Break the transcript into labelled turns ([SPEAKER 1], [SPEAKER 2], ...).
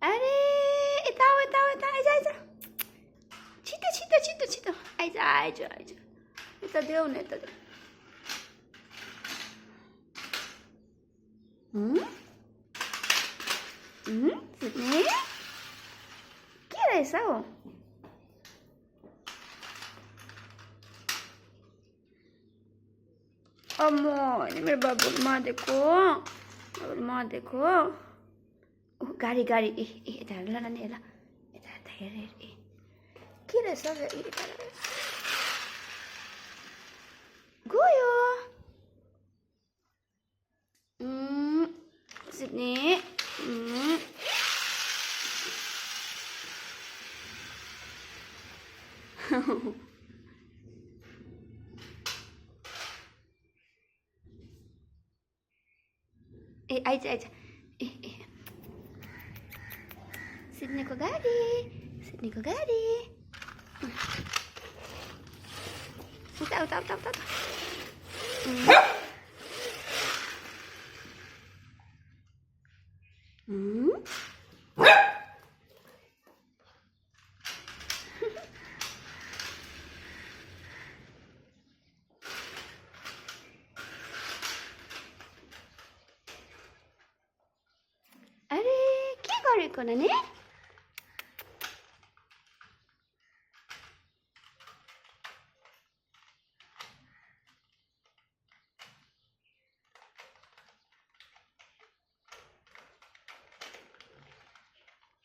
[SPEAKER 1] अरे यता हो यता हो यता आइज आइज छिटो छिटो छिटो छिटो आइज आइज आइज यता देऊ न यता देऊ सिड्नी के रहेछ हौ अम्मो मेरो बाबुले देखो गाडी गाडी ए यता हेर ल नानी हेर यता यता हेर हेर ए के रहेछ यता गयो सिड्नी ए आइज आइज ए सिड्नीको गाडी उता उता उता उता अरे के गरेको नानी